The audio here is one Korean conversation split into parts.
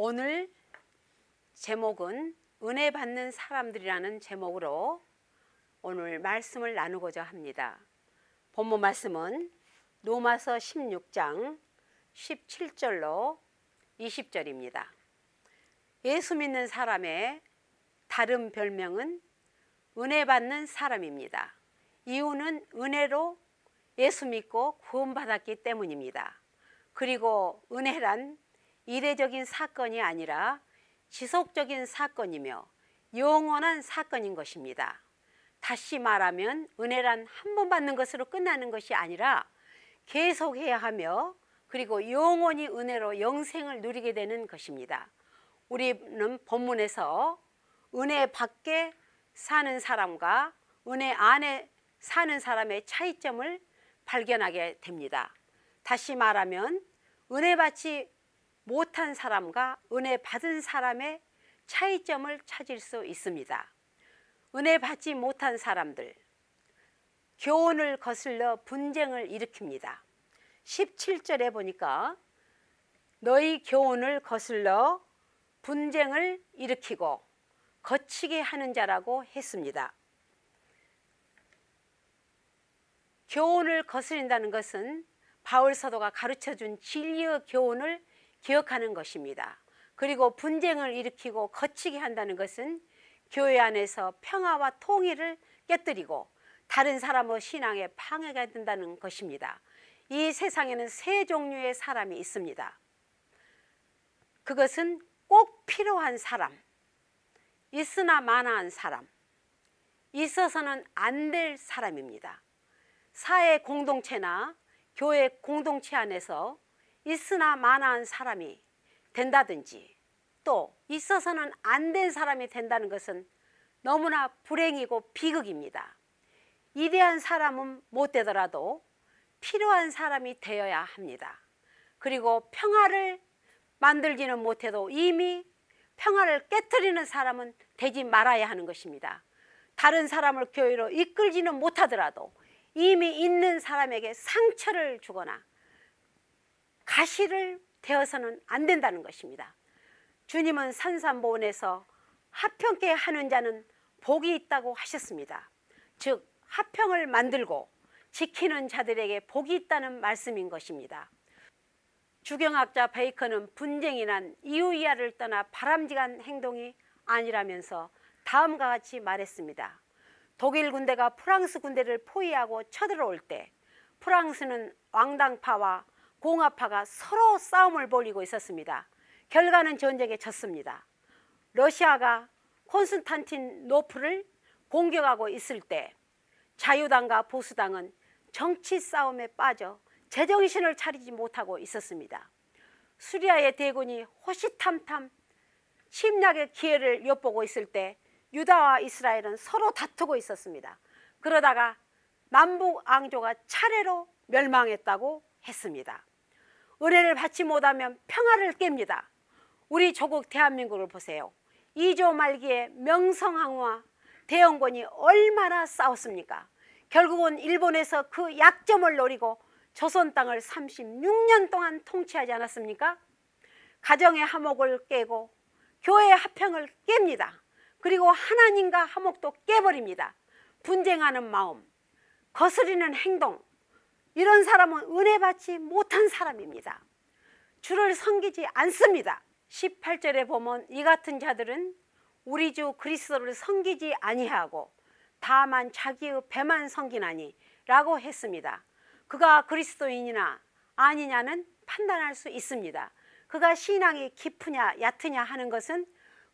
오늘 제목은 은혜 받는 사람들이라는 제목으로 오늘 말씀을 나누고자 합니다. 본문 말씀은 로마서 16장 17절로 20절입니다. 예수 믿는 사람의 다른 별명은 은혜 받는 사람입니다. 이유는 은혜로 예수 믿고 구원받았기 때문입니다. 그리고 은혜란 이례적인 사건이 아니라 지속적인 사건이며 영원한 사건인 것입니다. 다시 말하면 은혜란 한 번 받는 것으로 끝나는 것이 아니라 계속해야 하며 그리고 영원히 은혜로 영생을 누리게 되는 것입니다. 우리는 본문에서 은혜 밖에 사는 사람과 은혜 안에 사는 사람의 차이점을 발견하게 됩니다. 다시 말하면 은혜 받지 못한 사람과 은혜 받은 사람의 차이점을 찾을 수 있습니다. 은혜 받지 못한 사람들, 교훈을 거슬러 분쟁을 일으킵니다. 17절에 보니까 너희 교훈을 거슬러 분쟁을 일으키고 거치게 하는 자라고 했습니다. 교훈을 거스린다는 것은 바울 사도가 가르쳐준 진리의 교훈을 기억하는 것입니다. 그리고 분쟁을 일으키고 거치게 한다는 것은 교회 안에서 평화와 통일을 깨뜨리고 다른 사람의 신앙에 방해가 된다는 것입니다. 이 세상에는 세 종류의 사람이 있습니다. 그것은 꼭 필요한 사람, 있으나 마나한 사람, 있어서는 안 될 사람입니다. 사회 공동체나 교회 공동체 안에서 있으나 마나한 사람이 된다든지 또 있어서는 안 된 사람이 된다는 것은 너무나 불행이고 비극입니다. 이대한 사람은 못 되더라도 필요한 사람이 되어야 합니다. 그리고 평화를 만들지는 못해도 이미 평화를 깨트리는 사람은 되지 말아야 하는 것입니다. 다른 사람을 교회로 이끌지는 못하더라도 이미 있는 사람에게 상처를 주거나 가시를 되어서는 안 된다는 것입니다. 주님은 산산보훈에서 화평케 하는 자는 복이 있다고 하셨습니다. 즉 화평을 만들고 지키는 자들에게 복이 있다는 말씀인 것입니다. 주경학자 베이컨은 분쟁이 난 이유 이하를 떠나 바람직한 행동이 아니라면서 다음과 같이 말했습니다. 독일 군대가 프랑스 군대를 포위하고 쳐들어올 때 프랑스는 왕당파와 공화파가 서로 싸움을 벌이고 있었습니다. 결과는 전쟁에 졌습니다. 러시아가 콘스탄티노플을 공격하고 있을 때 자유당과 보수당은 정치 싸움에 빠져 제정신을 차리지 못하고 있었습니다. 수리아의 대군이 호시탐탐 침략의 기회를 엿보고 있을 때 유다와 이스라엘은 서로 다투고 있었습니다. 그러다가 남북 왕조가 차례로 멸망했다고 했습니다. 은혜를 받지 못하면 평화를 깹니다. 우리 조국 대한민국을 보세요. 2조 말기에 명성황후와 대영권이 얼마나 싸웠습니까? 결국은 일본에서 그 약점을 노리고 조선 땅을 36년 동안 통치하지 않았습니까? 가정의 화목을 깨고 교회의 화평을 깹니다. 그리고 하나님과 화목도 깨버립니다. 분쟁하는 마음, 거스리는 행동, 이런 사람은 은혜 받지 못한 사람입니다. 주를 섬기지 않습니다. 18절에 보면 이 같은 자들은 우리 주 그리스도를 섬기지 아니하고 다만 자기의 배만 섬기나니 라고 했습니다. 그가 그리스도인이나 아니냐는 판단할 수 있습니다. 그가 신앙이 깊으냐 얕으냐 하는 것은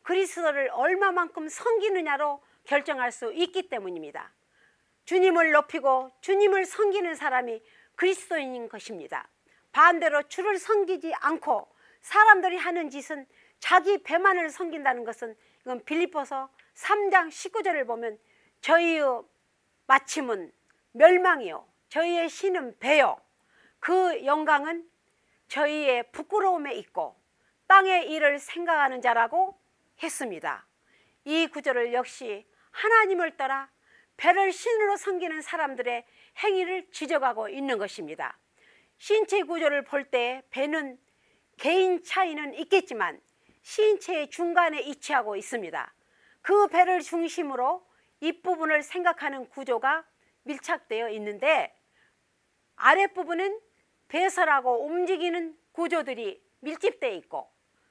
그리스도를 얼마만큼 섬기느냐로 결정할 수 있기 때문입니다. 주님을 높이고 주님을 섬기는 사람이 그리스도인인 것입니다. 반대로 주를 섬기지 않고 사람들이 하는 짓은 자기 배만을 섬긴다는 것은 이건 빌립보서 3장 19절을 보면 저희의 마침은 멸망이요 저희의 신은 배요 그 영광은 저희의 부끄러움에 있고 땅의 일을 생각하는 자라고 했습니다. 이 구절을 역시 하나님을 따라 배를 신으로 섬기는 사람들의 행위를 지적하고 있는 것입니다. 신체 구조를 볼 때 배는 개인 차이는 있겠지만 신체의 중간에 위치하고 있습니다. 그 배를 중심으로 윗부분을 생각하는 구조가 밀착되어 있는데 아랫부분은 배설하고 움직이는 구조들이 밀집되어 있고,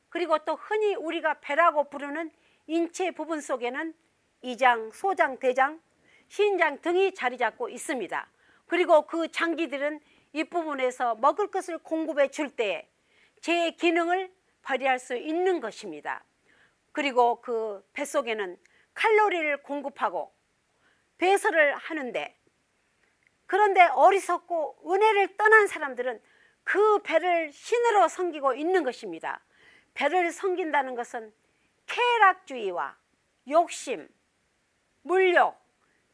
그리고 또 흔히 우리가 배라고 부르는 인체 부분 속에는 이장, 소장, 대장, 신장 등이 자리 잡고 있습니다. 그리고 그 장기들은 윗부분에서 먹을 것을 공급해 줄 때에 제 기능을 발휘할 수 있는 것입니다. 그리고 그 뱃속에는 칼로리를 공급하고 배설을 하는데, 그런데 어리석고 은혜를 떠난 사람들은 그 배를 신으로 섬기고 있는 것입니다. 배를 섬긴다는 것은 쾌락주의와 욕심, 물욕,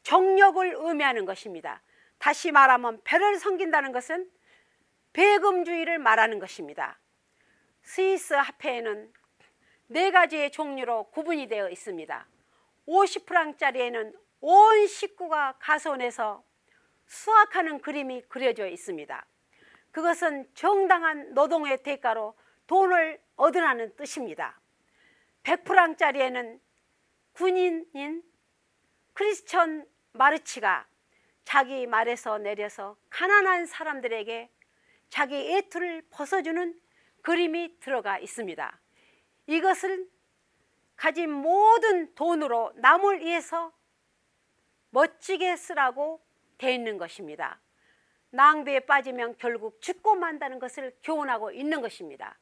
정욕을 의미하는 것입니다. 다시 말하면 배를 섬긴다는 것은 배금주의를 말하는 것입니다. 스위스 화폐에는 4가지의 종류로 구분이 되어 있습니다. 50프랑짜리에는 온 식구가 가손해서 수확하는 그림이 그려져 있습니다. 그것은 정당한 노동의 대가로 돈을 얻으라는 뜻입니다. 100프랑짜리에는 군인인 크리스천 마르치가 자기 말에서 내려서 가난한 사람들에게 자기 애투를 벗어주는 그림이 들어가 있습니다. 이것을 가진 모든 돈으로 남을 위해서 멋지게 쓰라고 되어 있는 것입니다. 낭비에 빠지면 결국 죽고 만다는 것을 교훈하고 있는 것입니다.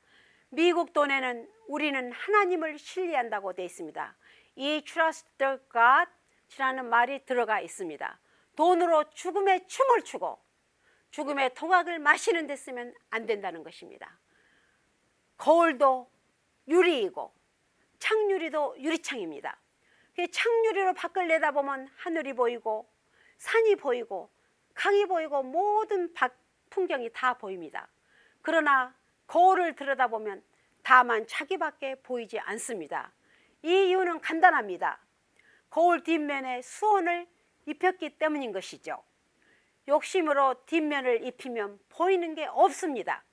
미국 돈에는 우리는 하나님을 신뢰한다고 되어 있습니다. 이 trust God이라는 말이 들어가 있습니다. 돈으로 죽음의 춤을 추고 죽음의 토각을 마시는 데 쓰면 안 된다는 것입니다. 거울도 유리이고 창유리도 유리창입니다. 창유리로 밖을 내다보면 하늘이 보이고 산이 보이고 강이 보이고 모든 풍경이 다 보입니다. 그러나 거울을 들여다보면 다만 자기밖에 보이지 않습니다. 이 이유는 간단합니다. 거울 뒷면에 수온을 입혔기 때문인 것이죠. 욕심으로 뒷면을 입히면 보이는 게 없습니다.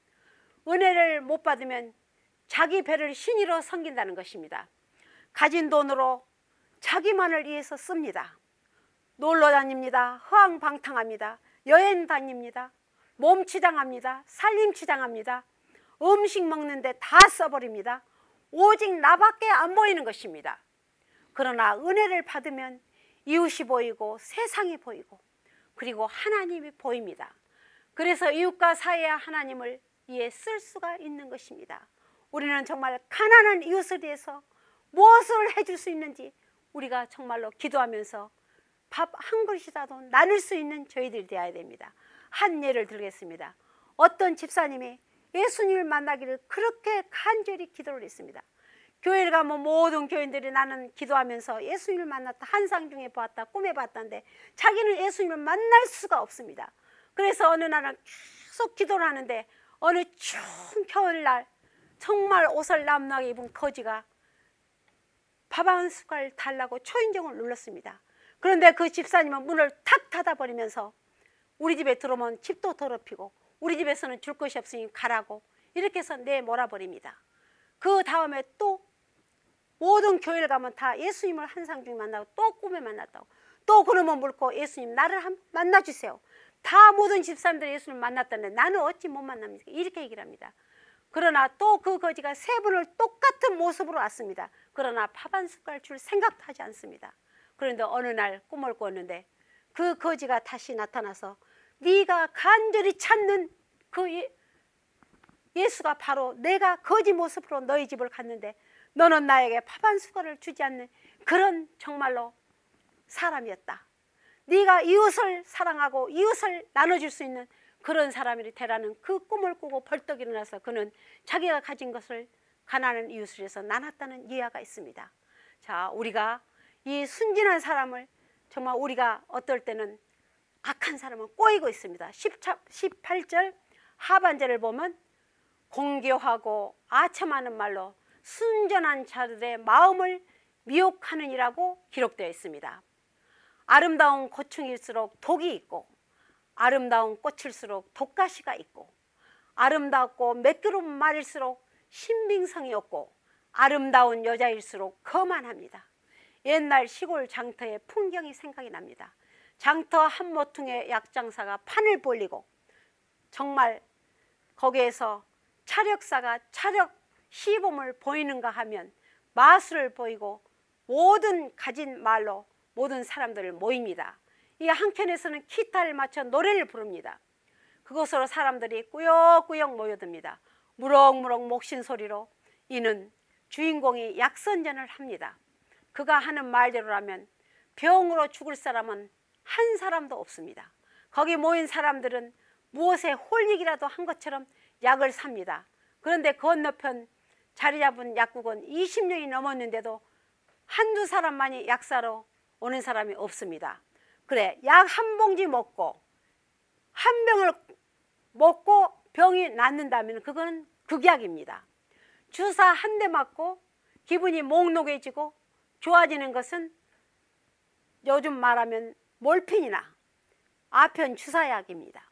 은혜를 못 받으면 자기 배를 신의로 섬긴다는 것입니다. 가진 돈으로 자기만을 위해서 씁니다. 놀러 다닙니다. 허황방탕합니다. 여행 다닙니다. 몸치장합니다. 살림치장합니다. 음식 먹는데 다 써버립니다. 오직 나밖에 안 보이는 것입니다. 그러나 은혜를 받으면 이웃이 보이고 세상이 보이고 그리고 하나님이 보입니다. 그래서 이웃과 사회와 하나님을 위해 쓸 수가 있는 것입니다. 우리는 정말 가난한 이웃을 위해서 무엇을 해줄 수 있는지 우리가 정말로 기도하면서 밥 한 그릇이라도 나눌 수 있는 저희들이 되어야 됩니다. 한 예를 들겠습니다. 어떤 집사님이 예수님을 만나기를 그렇게 간절히 기도를 했습니다. 교회를 가면 모든 교인들이 나는 기도하면서 예수님을 만났다, 환상 중에 보았다, 꿈에 봤다는데 자기는 예수님을 만날 수가 없습니다. 그래서 어느 날은 계속 기도를 하는데 어느 추운 겨울날 정말 옷을 남나게 입은 거지가 밥 한 숟갈 달라고 초인종을 눌렀습니다. 그런데 그 집사님은 문을 탁 닫아버리면서 우리 집에 들어오면 집도 더럽히고 우리 집에서는 줄 것이 없으니 가라고 이렇게 해서 내몰아버립니다. 그 다음에 또 모든 교회를 가면 다 예수님을 환상 중에 만나고 또 꿈에 만났다고 또 그놈을 물고 예수님 나를 한번 만나주세요. 다 모든 집사람들이 예수님을 만났다는데 나는 어찌 못 만납니까? 이렇게 얘기를 합니다. 그러나 또 그 거지가 3번을 똑같은 모습으로 왔습니다. 그러나 밥 한 숟갈 줄 생각도 하지 않습니다. 그런데 어느 날 꿈을 꿨는데 그 거지가 다시 나타나서 네가 간절히 찾는 그 예수가 바로 내가 거지 모습으로 너희 집을 갔는데 너는 나에게 밥 한 숟갈을 주지 않는 그런 정말로 사람이었다. 네가 이웃을 사랑하고 이웃을 나눠줄 수 있는 그런 사람이 되라는 그 꿈을 꾸고 벌떡 일어나서 그는 자기가 가진 것을 가난한 이웃을 위해서 나눴다는 이야기가 있습니다. 자, 우리가 이 순진한 사람을 정말 우리가 어떨 때는 악한 사람은 꼬이고 있습니다. 18절 하반절을 보면 공교하고 아첨하는 말로 순전한 자들의 마음을 미혹하느니라고 기록되어 있습니다. 아름다운 고충일수록 독이 있고 아름다운 꽃일수록 독가시가 있고 아름답고 매끄러운 말일수록 신빙성이 없고 아름다운 여자일수록 거만합니다. 옛날 시골 장터의 풍경이 생각이 납니다. 장터 한 모퉁이의 약장사가 판을 벌리고 정말 거기에서 차력사가 차력 시범을 보이는가 하면 마술을 보이고 모든 가진 말로 모든 사람들을 모입니다. 이 한켠에서는 기타를 맞춰 노래를 부릅니다. 그곳으로 사람들이 꾸역꾸역 모여듭니다. 무럭무럭 목신소리로 이는 주인공이 약선전을 합니다. 그가 하는 말대로라면 병으로 죽을 사람은 한 사람도 없습니다. 거기 모인 사람들은 무엇에 홀리기라도 한 것처럼 약을 삽니다. 그런데 건너편 자리 잡은 약국은 20년이 넘었는데도 한두 사람만이 약 사러 오는 사람이 없습니다. 그래, 약 한 봉지 먹고 한 병을 먹고 병이 낫는다면 그거는 극약입니다. 주사 한 대 맞고 기분이 몽롱해지고 좋아지는 것은 요즘 말하면 몰핀이나 아편 주사약입니다.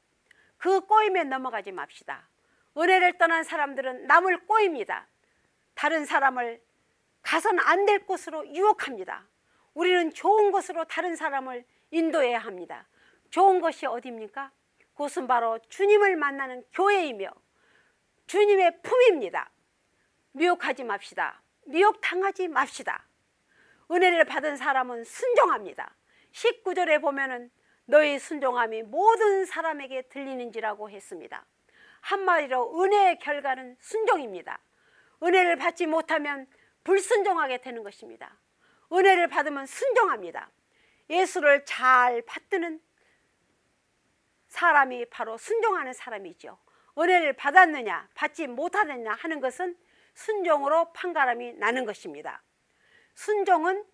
그 꼬임에 넘어가지 맙시다. 은혜를 떠난 사람들은 남을 꼬입니다. 다른 사람을 가선 안 될 곳으로 유혹합니다. 우리는 좋은 곳으로 다른 사람을 인도해야 합니다. 좋은 것이 어디입니까? 그것은 바로 주님을 만나는 교회이며 주님의 품입니다. 미혹하지 맙시다. 미혹당하지 맙시다. 은혜를 받은 사람은 순종합니다. 19절에 보면은 너희 순종함이 모든 사람에게 들리는지라고 했습니다. 한마디로 은혜의 결과는 순종입니다. 은혜를 받지 못하면 불순종하게 되는 것입니다. 은혜를 받으면 순종합니다. 예수를 잘 받드는 사람이 바로 순종하는 사람이죠. 은혜를 받았느냐 받지 못하느냐 하는 것은 순종으로 판가름이 나는 것입니다. 순종은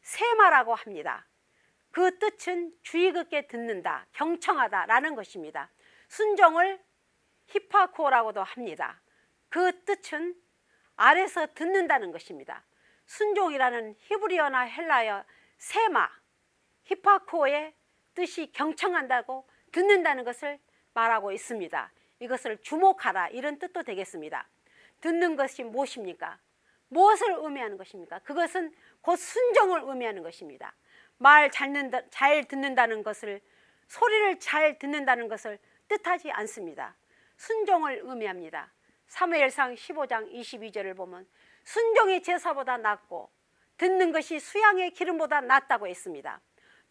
세마라고 합니다. 그 뜻은 주의 깊게 듣는다, 경청하다 라는 것입니다. 순종을 히파코라고도 합니다. 그 뜻은 아래서 듣는다는 것입니다. 순종이라는 히브리어나 헬라어 세마, 히파코의 뜻이 경청한다고 듣는다는 것을 말하고 있습니다. 이것을 주목하라 이런 뜻도 되겠습니다. 듣는 것이 무엇입니까? 무엇을 의미하는 것입니까? 그것은 곧 순종을 의미하는 것입니다. 말 잘 듣는다는 것을, 소리를 잘 듣는다는 것을 뜻하지 않습니다. 순종을 의미합니다. 사무엘상 15장 22절을 보면 순종이 제사보다 낫고 듣는 것이 수양의 기름보다 낫다고 했습니다.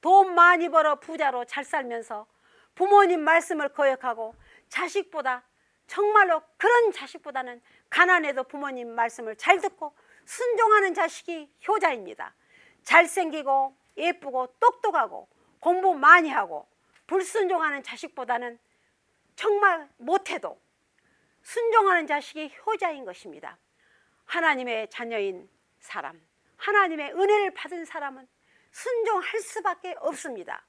돈 많이 벌어 부자로 잘 살면서 부모님 말씀을 거역하고 자식보다, 정말로 그런 자식보다는 가난해도 부모님 말씀을 잘 듣고 순종하는 자식이 효자입니다. 잘생기고 예쁘고 똑똑하고 공부 많이 하고 불순종하는 자식보다는 정말 못해도 순종하는 자식이 효자인 것입니다. 하나님의 자녀인 사람, 하나님의 은혜를 받은 사람은 순종할 수밖에 없습니다.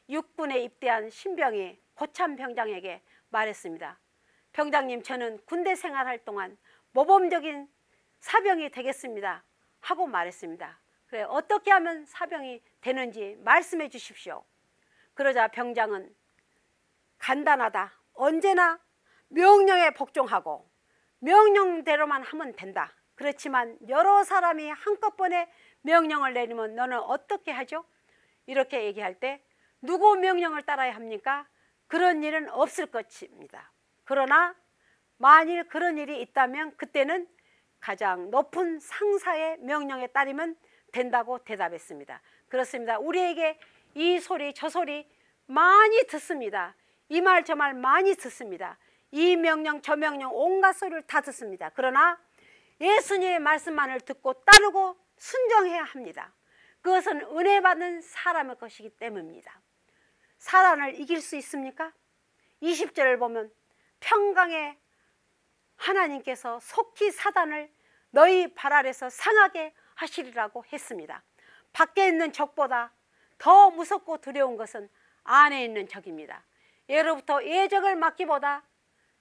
육군에 입대한 신병이 고참 병장에게 말했습니다. 병장님, 저는 군대 생활할 동안 모범적인 사병이 되겠습니다 하고 말했습니다. 그래, 어떻게 하면 사병이 되는지 말씀해 주십시오. 그러자 병장은 간단하다. 언제나 명령에 복종하고 명령대로만 하면 된다. 그렇지만 여러 사람이 한꺼번에 명령을 내리면 너는 어떻게 하죠? 이렇게 얘기할 때 누구 명령을 따라야 합니까? 그런 일은 없을 것입니다. 그러나 만일 그런 일이 있다면 그때는 가장 높은 상사의 명령에 따르면 된다고 대답했습니다. 그렇습니다. 우리에게 이 소리 저 소리 많이 듣습니다. 이 말 저 말 많이 듣습니다. 이 명령 저 명령 온갖 소리를 다 듣습니다. 그러나 예수님의 말씀만을 듣고 따르고 순종해야 합니다. 그것은 은혜 받는 사람의 것이기 때문입니다. 사단을 이길 수 있습니까? 20절을 보면 평강의 하나님께서 속히 사단을 너희 발 아래서 상하게 하시리라고 했습니다. 밖에 있는 적보다 더 무섭고 두려운 것은 안에 있는 적입니다. 예로부터 예적을 막기보다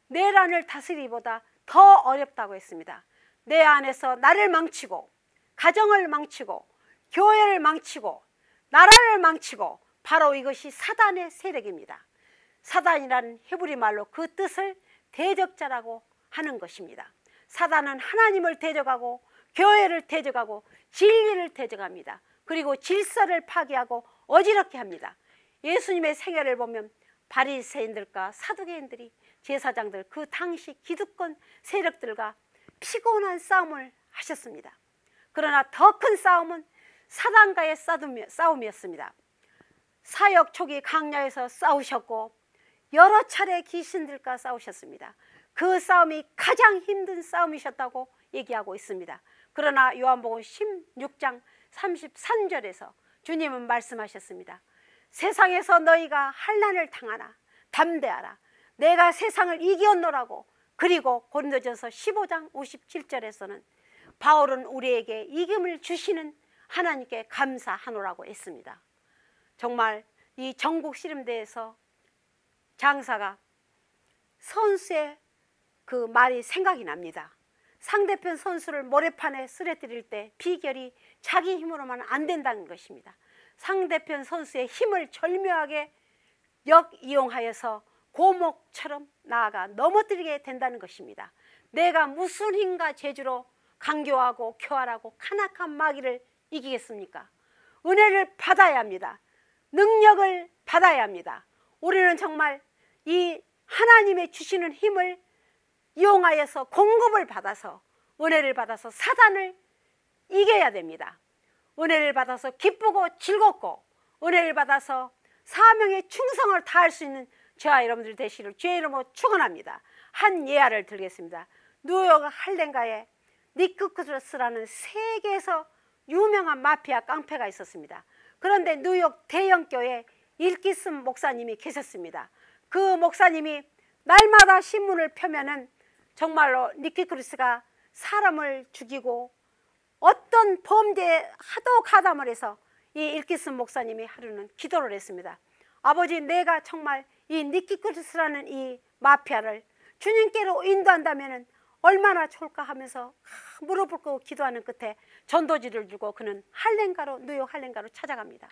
내란을 다스리기보다 더 어렵다고 했습니다. 내 안에서 나를 망치고 가정을 망치고 교회를 망치고 나라를 망치고 바로 이것이 사단의 세력입니다. 사단이라는 히브리 말로 그 뜻을 대적자라고 하는 것입니다. 사단은 하나님을 대적하고 교회를 대적하고 진리를 대적합니다. 그리고 질서를 파괴하고 어지럽게 합니다. 예수님의 생애를 보면 바리새인들과 사두개인들이, 제사장들, 그 당시 기득권 세력들과 피곤한 싸움을 하셨습니다. 그러나 더 큰 싸움은 사단과의 싸움이었습니다. 사역 초기 광야에서 싸우셨고 여러 차례 귀신들과 싸우셨습니다. 그 싸움이 가장 힘든 싸움이셨다고 얘기하고 있습니다. 그러나 요한복음 16장 33절에서 주님은 말씀하셨습니다. 세상에서 너희가 환난을 당하나 담대하라. 내가 세상을 이겼노라고. 그리고 고린도전서 15장 57절에서는 바울은 우리에게 이김을 주시는 하나님께 감사하노라고 했습니다. 정말 이 전국 씨름대에서 장사가 선수의 그 말이 생각이 납니다. 상대편 선수를 모래판에 쓰러뜨릴 때 비결이 자기 힘으로만 안 된다는 것입니다. 상대편 선수의 힘을 절묘하게 역이용하여서 고목처럼 나아가 넘어뜨리게 된다는 것입니다. 내가 무슨 힘과 재주로 강교하고 교활하고 간악한 마귀를 이기겠습니까? 은혜를 받아야 합니다. 능력을 받아야 합니다. 우리는 정말 이 하나님의 주시는 힘을 이용하여서 공급을 받아서 은혜를 받아서 사단을 이겨야 됩니다. 은혜를 받아서 기쁘고 즐겁고 은혜를 받아서 사명의 충성을 다할 수 있는 저와 여러분들 되시기를 주의 이름으로 축원합니다. 한 예화를 들겠습니다. 뉴욕 할렘가에 니크 크루스라는 세계에서 유명한 마피아 깡패가 있었습니다. 그런데 뉴욕 대형교회에 일기슨 목사님이 계셨습니다. 그 목사님이 날마다 신문을 펴면은 정말로 니키 크루스가 사람을 죽이고 어떤 범죄에 하도 가담을 해서 이 일기슨 목사님이 하루는 기도를 했습니다. 아버지, 내가 정말 이 니키 크루스라는 이 마피아를 주님께로 인도한다면 얼마나 좋을까 하면서 무릎을 꿇고 기도하는 끝에 전도지를 주고 그는 할렘가로, 뉴욕 할렘가로 찾아갑니다.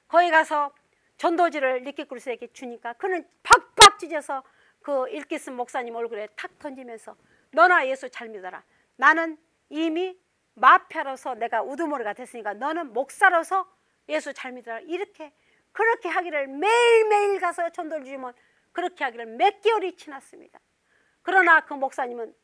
거기 가서 전도지를 니키 크루스에게 주니까 그는 팍팍 찢어서 그 일기슨 목사님 얼굴에 탁 던지면서 너나 예수 잘 믿어라. 나는 이미 마피아로서 내가 우두머리가 됐으니까 너는 목사로서 예수 잘 믿어라. 이렇게 그렇게 하기를 매일매일 가서 전도를 주면 그렇게 하기를 몇 개월이 지났습니다. 그러나 그 목사님은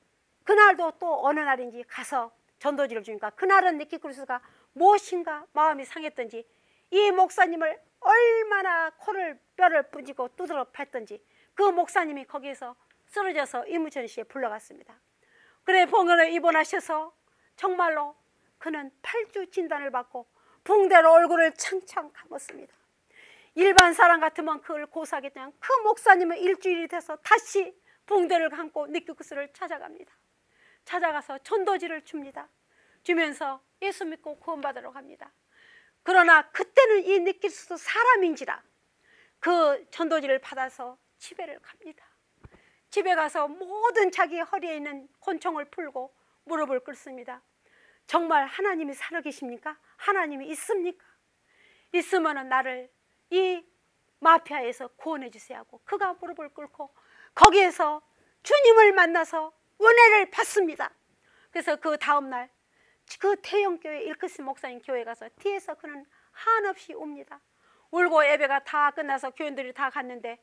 그날도 또 어느 날인지 가서 전도지를 주니까 그날은 니키 크루스가 무엇인가 마음이 상했던지 이 목사님을 얼마나 코를 뼈를 부지고 두드러 팼던지 그 목사님이 거기에서 쓰러져서 이무천시에 불러갔습니다. 그래 병원에 입원하셔서 정말로 그는 8주 진단을 받고 붕대로 얼굴을 창창 감았습니다. 일반 사람 같으면 그걸 고사하겠지만 그 목사님은 일주일이 돼서 다시 붕대를 감고 니키 크루스를 찾아갑니다. 찾아가서 전도지를 줍니다. 주면서 예수 믿고 구원받으러 갑니다. 그러나 그때는 이 니키 크루스 사람인지라 그 전도지를 받아서 집에를 갑니다. 집에 가서 모든 자기 허리에 있는 권총을 풀고 무릎을 꿇습니다. 정말 하나님이 살아계십니까? 하나님이 있습니까? 있으면 나를 이 마피아에서 구원해 주세요 하고 그가 무릎을 꿇고 거기에서 주님을 만나서 은혜를 받습니다. 그래서 그 다음날 그 대형교회 일크스 목사님 교회 가서 뒤에서 그는 한없이 웁니다. 울고 예배가 다 끝나서 교인들이 다 갔는데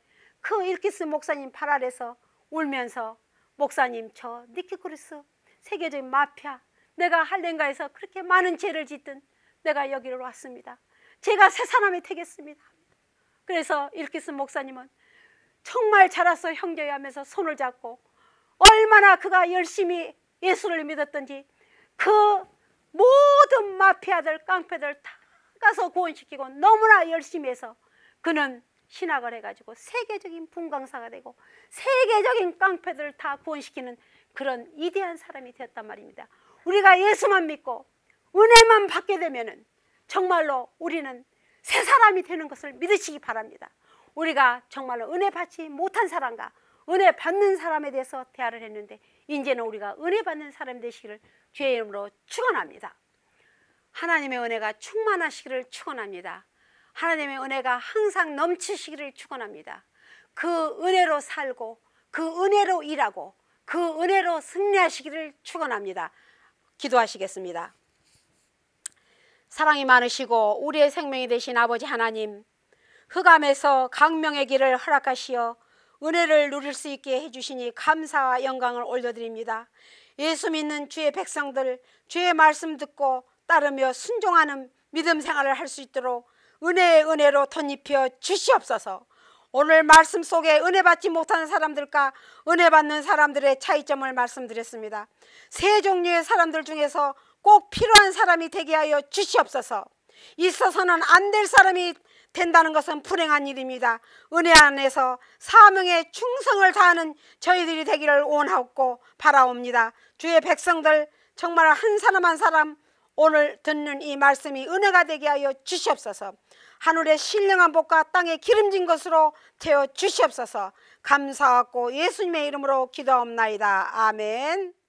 그 일키스 목사님 발 아래서 울면서 목사님, 저 니키 크루스 세계적인 마피아, 내가 할렘가에서 그렇게 많은 죄를 짓든 내가 여기로 왔습니다. 제가 새 사람이 되겠습니다. 그래서 일키스 목사님은 정말 잘했어 형제야 하면서 손을 잡고 얼마나 그가 열심히 예수를 믿었던지 그 모든 마피아들 깡패들 다 가서 구원시키고 너무나 열심히 해서 그는 신학을 해가지고 세계적인 분광사가 되고 세계적인 깡패들을 다 구원시키는 그런 위대한 사람이 되었단 말입니다. 우리가 예수만 믿고 은혜만 받게 되면은 정말로 우리는 새 사람이 되는 것을 믿으시기 바랍니다. 우리가 정말로 은혜 받지 못한 사람과 은혜 받는 사람에 대해서 대화를 했는데 이제는 우리가 은혜 받는 사람 되시기를 주의 이름으로 축원합니다. 하나님의 은혜가 충만하시기를 축원합니다. 하나님의 은혜가 항상 넘치시기를 축원합니다. 그 은혜로 살고 그 은혜로 일하고 그 은혜로 승리하시기를 축원합니다. 기도하시겠습니다. 사랑이 많으시고 우리의 생명이 되신 아버지 하나님, 흑암에서 강명의 길을 허락하시어 은혜를 누릴 수 있게 해주시니 감사와 영광을 올려드립니다. 예수 믿는 주의 백성들, 주의 말씀 듣고 따르며 순종하는 믿음 생활을 할 수 있도록 은혜의 은혜로 덧입혀 주시옵소서. 오늘 말씀 속에 은혜 받지 못하는 사람들과 은혜 받는 사람들의 차이점을 말씀드렸습니다. 세 종류의 사람들 중에서 꼭 필요한 사람이 되게 하여 주시옵소서. 있어서는 안 될 사람이 된다는 것은 불행한 일입니다. 은혜 안에서 사명에 충성을 다하는 저희들이 되기를 원하고 바라옵니다. 주의 백성들 정말 한 사람 한 사람 오늘 듣는 이 말씀이 은혜가 되게 하여 주시옵소서. 하늘의 신령한 복과 땅에 기름진 것으로 채워 주시옵소서. 감사하고 예수님의 이름으로 기도하옵나이다. 아멘.